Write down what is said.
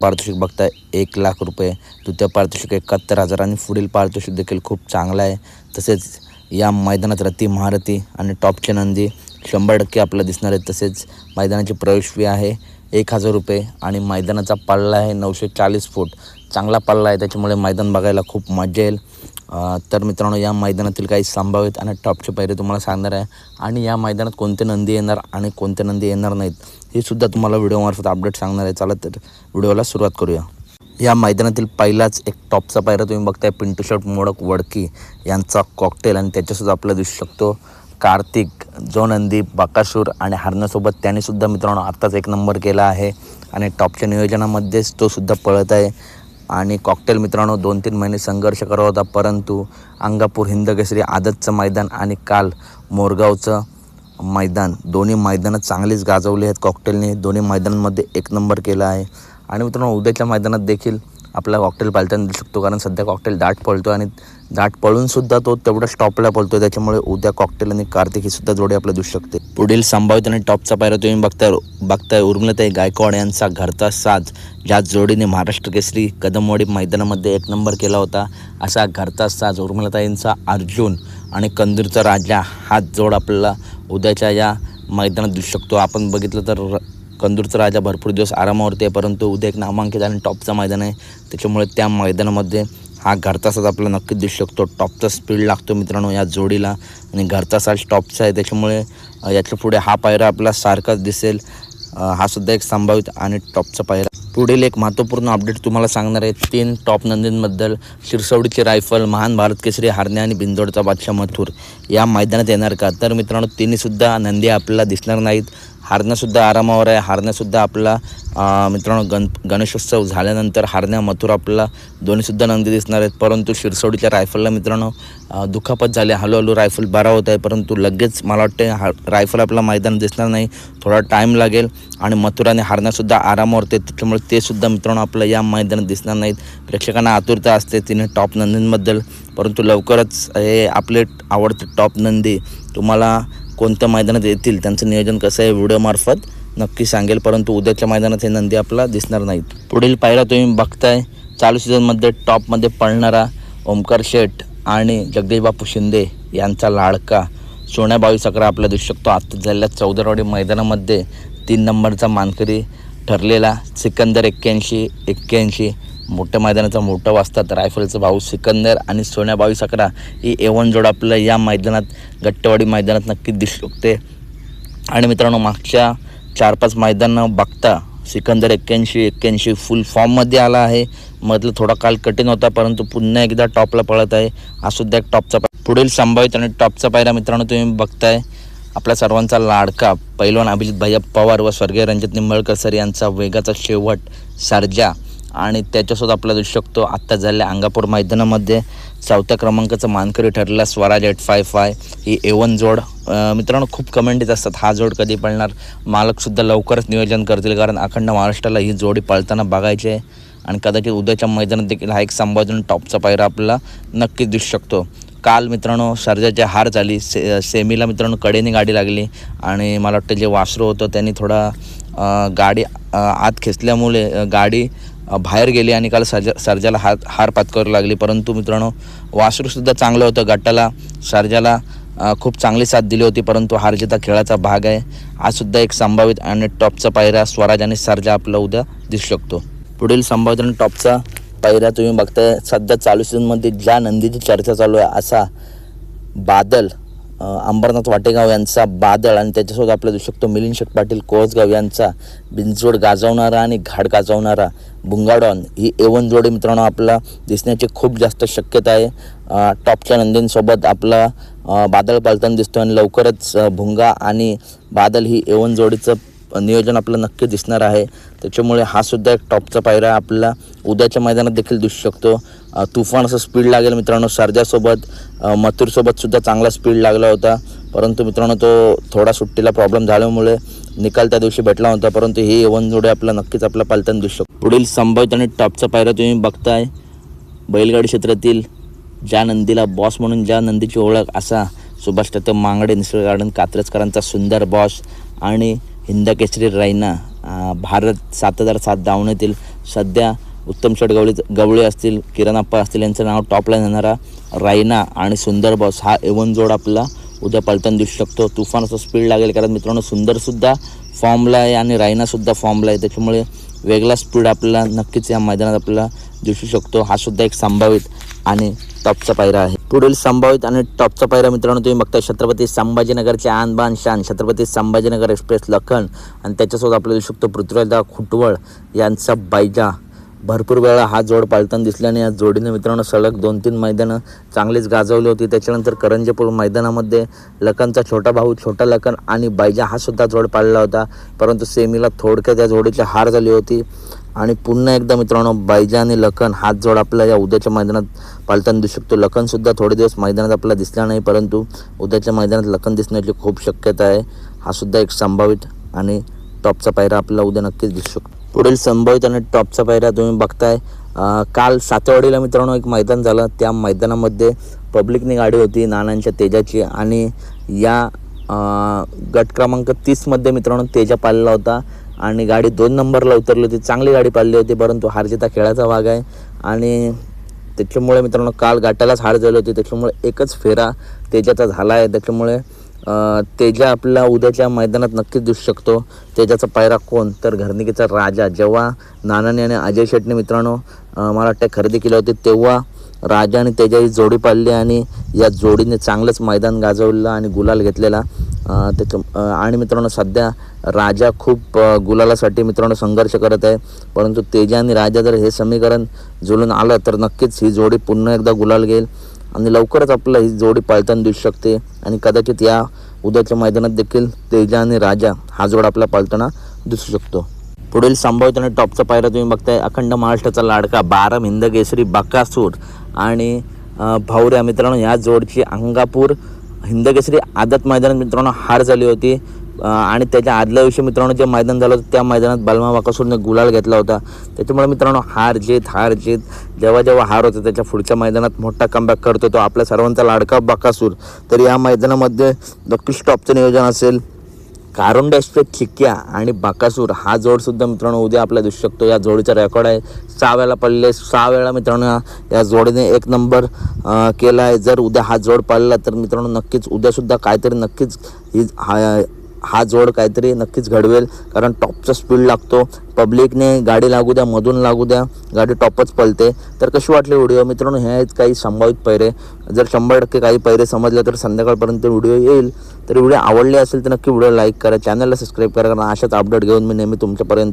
पारितोषिक बघताय 1,00,000 रुपये, द्वितीय पारितोषिक 71,000 आणि पुढील पारितोषिक देखील खूप चांगलं आहे. तसेच या मैदानात रती महारथी आणि टॉपचे नंदी 100% आपल्याला दिसणार आहेत. तसेच मैदानाची प्रवेश फी आहे 1,000 रुपये आणि मैदानाचा पल्ला आहे 940 फूट. चांगला पल्ला आहे, त्याच्यामुळे मैदान बघायला खूप मजा येईल. तर मित्रांनो, या मैदानातील काही संभावित आणि टॉपचे पैरे तुम्हाला सांगणार आहे आणि या मैदानात कोणते नंदी येणार आणि कोणते नंदी येणार नाहीत हे सुद्धा तुम्हाला व्हिडिओमार्फत अपडेट सांगणार आहे. चला तर व्हिडिओला सुरुवात करूया. या मैदानातील पहिलाच एक टॉपचा पायरा तुम्ही बघताय पिंटू शर्ट मोडक वडकी यांचा कॉकटेल आणि त्याच्यासुद्धा आपल्याला दिसू शकतो कार्तिक, जो नंदी बकासूर आणि हरणासोबत त्यानेसुद्धा मित्रांनो आत्ताच 1 नंबर केला आहे आणि टॉपच्या नियोजनामध्येच तो सुद्धा पळत आहे. आणि कॉकटेल मित्रांनो 2-3 महिने संघर्ष करत होता, परंतु अंगापूर हिंदकेसरी आदतचं मैदान आणि काल मोरगावचं मैदान दोन्ही मैदानात चांगलीच गाजवली आहेत कॉकटेलने. दोन्ही मैदानांमध्ये 1 नंबर केला आहे आणि मित्रांनो उद्याच्या मैदानात देखील आपला कॉकटेल पालताना दिसू शकतो, कारण सध्या कॉकटेल दाट पळतो आणि दाट पळूनसुद्धा तो तेवढा स्टॉपला पळतो. त्याच्यामुळे उद्या कॉकटेल आणि कार्तिक ही सुद्धा जोडी आपल्याला दिसू शकते. पुढील संभावित आणि टॉपचा पायरा तुम्ही बघताय उर्मिलाताई गायकवाड यांचा घरचा साज, ज्या जोडीने महाराष्ट्र केसरी कदमवाडी मैदानामध्ये 1 नंबर केला होता. असा घरचा साज उर्मिलाताईंचा अर्जुन आणि कंदूरचा राजा हा जोड आपल्याला उद्याच्या या मैदानात दिसू शकतो. आपण बघितलं तर कंदूरचा राजा भरपूर दिवस आरामावरती आहे, परंतु उद्या एक नामांकित आणि टॉपचा मैदान आहे, त्याच्यामुळे त्या मैदानामध्ये हा घरचा साज आपल्याला नक्कीच दिसू शकतो. टॉपचा स्पीड लागतो मित्रांनो या जोडीला आणि घरचा साज टॉपचा आहे, त्याच्यामुळे याच्या पुढे हा पायरा आपला सारखाच दिसेल. हा सुद्धा एक संभावित आणि टॉपचा पायरा. पुढील एक महत्त्वपूर्ण अपडेट तुम्हाला सांगणार आहे 3 टॉप नंदींबद्दल. शिरसवडीची रायफल, महान भारत केसरी हरण्या आणि बिंदोडचा बादशाह मथुर या मैदानात येणार का? तर मित्रांनो तिन्हीसुद्धा नंदी आपल्याला दिसणार नाहीत. हरण्यासुद्धा आरामावर आहे. हरण्यासुद्धा आपला मित्रांनो गणेशोत्सव झाल्यानंतर हरण्या मथुर आपल्याला दोन्हीसुद्धा नंदी दिसणार आहेत, परंतु शिरसवडीच्या रायफलला मित्रांनो दुखापत झाली. हळूहळू रायफल बरा होत आहे, परंतु लगेच मला वाटते रायफल आपला मैदान दिसणार नाही, थोडा टाईम लागेल. आणि मथुर आणि हरण्यासुद्धा आरामावर आहेत, त्याच्यामुळे ते सुद्धा मित्रांनो आपल्या या मैदानात दिसणार नाहीत. प्रेक्षकांना आतुरता असते तिने टॉप नंदींबद्दल, परंतु लवकरच हे आपले आवडते टॉप नंदी तुम्हाला कोणत्या मैदानात येतील त्यांचं नियोजन कसं आहे व्हिडिओमार्फत नक्की सांगेल, परंतु उद्याच्या मैदानात हे नंदी आपला दिसणार नाहीत. पुढील पायरा तुम्ही बघताय चालू सीझनमध्ये टॉपमध्ये पळणारा ओमकार शेठ आणि जगदीश बापू शिंदे यांचा लाडका सोन्या 22-11 आपल्याला दिसू शकतो. आत्ता झालेल्या चौदरवाडी मैदानामध्ये 3 नंबरचा मानकरी ठरलेला सिकंदर 81 मोठ्या मैदानाचा मोठा वाजतात रायफलचा भाऊ सिकंदर आणि सोन्या 22-11 ही A1 जोड आपल्याला या मैदानात गट्टेवाडी मैदानात नक्कीच दिसू शकते. आणि मित्रांनो मागच्या 4-5 मैदानं बघता सिकंदर 81 फुल फॉर्ममध्ये आला आहे. मधलं थोडा काल कठीण होता, परंतु पुन्हा एकदा टॉपला पळत आहे. हा सुद्धा एक टॉपचा पुढील संभावित आणि टॉपचा पायरा मित्रांनो तुम्ही बघताय आपल्या सर्वांचा लाडका पैलवान अभिजित भैया पवार व स्वर्गीय रणजित निंबाळकर सर यांचा वेगाचा शेवट सर्जा आणि त्याच्यासोबत आपल्याला दिसू शकतो आत्ता झालेल्या अंगापूर मैदानामध्ये 4थ्या क्रमांकाचा मानकरी ठरलेला स्वराज 855 ही A1 जोड. मित्रांनो खूप कमेंट येत असतात हा जोड कधी पळणार. मालकसुद्धा लवकरच नियोजन करतील, कारण अखंड महाराष्ट्राला ही जोडी पळताना बघायची आहे आणि कदाचित उद्याच्या मैदानात देखील हा एक संभाव्य टॉपचा पायरा आपल्याला नक्कीच दिसू शकतो. काल मित्रांनो सर्जाची हार झाली, सेमीला मित्रांनो कडेने गाडी लागली आणि मला वाटतं जे वासरू होतं त्यांनी थोडा गाडी आत खेचल्यामुळे गाडी बाहेर गेली आणि काल सर्जाला हार पत्करावी लागली, परंतु मित्रांनो वासरूसुद्धा चांगलं होतं. गटाला सर्जाला खूप चांगली साथ दिली होती, परंतु हार जिता खेळाचा भाग आहे. हासुद्धा एक संभावित आणि टॉपचा पायरा स्वराज आणि सर्जा आपला उद्या दिसू शकतो. पुढील संभावित आणि टॉपचा पायरा तुम्ही बघताय सध्या चालू सीझनमध्ये ज्या नंदीची चर्चा चालू आहे असा बादल अंबरनाथ वाटेगाव यांचा बादल आणि त्याच्यासोबत आपल्याला दिसू शकतो मिलिंद शेठ पाटील कोसगाव यांचा बिनजोड गाजवणारा आणि घाट गाजवणारा भुंगाडॉन ही A1 जोडी मित्रांनो आपला दिसण्याची खूप जास्त शक्यता आहे. टॉपच्या नंदींसोबत आपला बादल पळताना दिसतो आणि लवकरच भुंगा आणि बादल ही A1 जोडीचं नियोजन आपलं नक्की दिसणार आहे, त्याच्यामुळे हा सुद्धा एक टॉपचा पायरा आपल्याला उद्याच्या मैदानात देखील दिसू शकतो. तुफान असं स्पीड लागेल मित्रांनो. सर्जासोबत मथुरसोबत सुद्धा चांगला स्पीड लागला होता, परंतु मित्रांनो तो थोडा सुट्टीला प्रॉब्लेम झाल्यामुळे निकाल त्या दिवशी भेटला होता, परंतु ही A1 जोडी आपल्याला नक्कीच आपला पालताना दिसू शकतो. पुढील संभावित आणि टॉपचा पायरा तुम्ही बघताय बैलगाडी क्षेत्रातील ज्या नंदीला बॉस म्हणून ज्या नंदीची ओळख असा सुभाष दत्त मांगडे निसर्ग गार्डन कात्रजकरांचा सुंदर बॉस आणि हिंद केसरी रैना भारत 7007 धावण्यातील सध्या उत्तम शेठ गवळे असतील, किरणप्पा असतील, यांचं नाव टॉपला येणारा रायना आणि सुंदर बॉस हा एवन जोड आपला उद्या पळताना दिसू शकतो. तुफानाचा स्पीड लागेल, कारण मित्रांनो सुंदरसुद्धा फॉर्मला आहे आणि रायनासुद्धा फॉर्मला आहे, त्याच्यामुळे वेगळा स्पीड आपल्याला नक्कीच या मैदानात आपल्याला दिसू शकतो. हा सुद्धा एक संभावित आणि टॉपचा पायरा आहे. पुढील संभावित आणि टॉपचा पायरा मित्रांनो तुम्ही बघताय छत्रपती संभाजीनगरचे आणबान शान छत्रपती संभाजीनगर एक्सप्रेस लखन आणि त्याच्यासोबत आपल्याला दिसू शकतो पृथ्वीराज खुटवळ यांचा बैजा. भरपूर वेळा हा जोड पाळताना दिसला आणि या जोडीने मित्रांनो सलग 2-3 मैदानं चांगलीच गाजवली होती. त्याच्यानंतर करंजेपूर मैदानामध्ये लखनचा छोटा भाऊ छोटा लखन आणि बैजा हा सुद्धा जोड पाळला होता, परंतु सेमीला थोडक्यात या जोडीची हार झाली होती. आणि पुन्हा एकदा मित्रांनो बैजा आणि लखन हा जोड आपला या उद्याच्या मैदानात पाळताना दिसू शकतो. लखनसुद्धा थोडे दिवस मैदानात आपल्याला दिसला नाही, परंतु उद्याच्या मैदानात लखन दिसण्याची खूप शक्यता आहे. हा सुद्धा एक संभावित आणि टॉपचा पायरा आपल्याला उद्या नक्कीच दिसू शकतो. पुढील संभावित आणि टॉपचा पायरा तुम्ही बघताय काल सातेवाडीला मित्रांनो एक मैदान झालं. त्या मैदानामध्ये पब्लिकनी गाडी होती नानांच्या तेजाची आणि या गट क्रमांक 30मध्ये मित्रांनो तेजा पाळला होता आणि गाडी 2 नंबरला उतरली होती. चांगली गाडी पाळली होती, परंतु हारजिता खेळाचा भाग आहे आणि त्याच्यामुळे मित्रांनो काल गाठालाच हार झाली होती. त्याच्यामुळे एकच फेरा तेजाचा झाला आहे. त्याच्यामुळे तेजा आपला उद्याच्या मैदानात नक्कीच दिसू शकतो. तेजाचा पायरा कोण तर घरनिकीचा राजा. जेव्हा नानाने आणि अजय शेटने मित्रांनो मला वाटतं खरेदी केली होती, तेव्हा राजा आणि तेजा ही जोडी पाळली आणि या जोडीने चांगलंच मैदान गाजवलं आणि गुलाल घेतलेला. आणि मित्रांनो सध्या राजा खूप गुलालासाठी मित्रांनो संघर्ष करत आहे, परंतु तेजा आणि राजा जर हे समीकरण जुळून आलं तर नक्कीच ही जोडी पुन्हा एकदा गुलाल घेईल आणि लवकरच आपल्याला ही जोडी पाळताना दिसू शकते. आणि कदाचित या उद्याच्या मैदानात देखील तेजा आणि राजा हा जोड आपला पाळताना दिसू शकतो. पुढील संभावित आणि टॉपचा पायरा तुम्ही बघताय अखंड महाराष्ट्राचा लाडका 12 हिंद केसरी बकासूर आणि भावऱ्या. मित्रांनो या जोडची अंगापूर हिंद केसरी आदत मैदानात मित्रांनो हार झाली होती आणि त्याच्या आदल्या दिवशी मित्रांनो जे मैदान झालं होतं त्या मैदानात बलमा बकासूरने गुलाल घेतला होता. त्याच्यामुळे मित्रांनो हार जीत जेव्हा हार होतं त्याच्या पुढच्या मैदानात मोठा कमबॅक करतो तो आपल्या सर्वांचा लाडका बकासूर. तर या मैदानामध्ये नक्कीच टॉपचं नियोजन असेल. कारुंडा एक्सप्रेस चिक्क्या आणि बकासूर हा जोडसुद्धा मित्रांनो उद्या आपल्याला दिसू शकतो. या जोडीचा रेकॉर्ड आहे 6 वेळा पडले, 6 वेळा मित्रांनो या जोडीने 1 नंबर केला आहे. जर उद्या हा जोड पडला तर मित्रांनो नक्कीच उद्यासुद्धा काहीतरी नक्कीच हा जोड काहीतरी नक्कीच घडवेल, कारण टॉपचा स्पीड लागतो. पब्लिकने गाडी लागू द्या मधून लागू द्या गाडी टॉपच पळते. तर कशी वाटली व्हिडिओ मित्रांनो? हे आहेत काही संभावित पैरे. जर 100% काही पैरे समजले तर संध्याकाळपर्यंत व्हिडिओ येईल. तर व्हिडिओ आवडले असेल तर नक्की व्हिडिओ लाईक करा, चॅनलला सबस्क्राईब करा, कारण अशाच अपडेट घेऊन मी नेहमी तुमच्यापर्यंत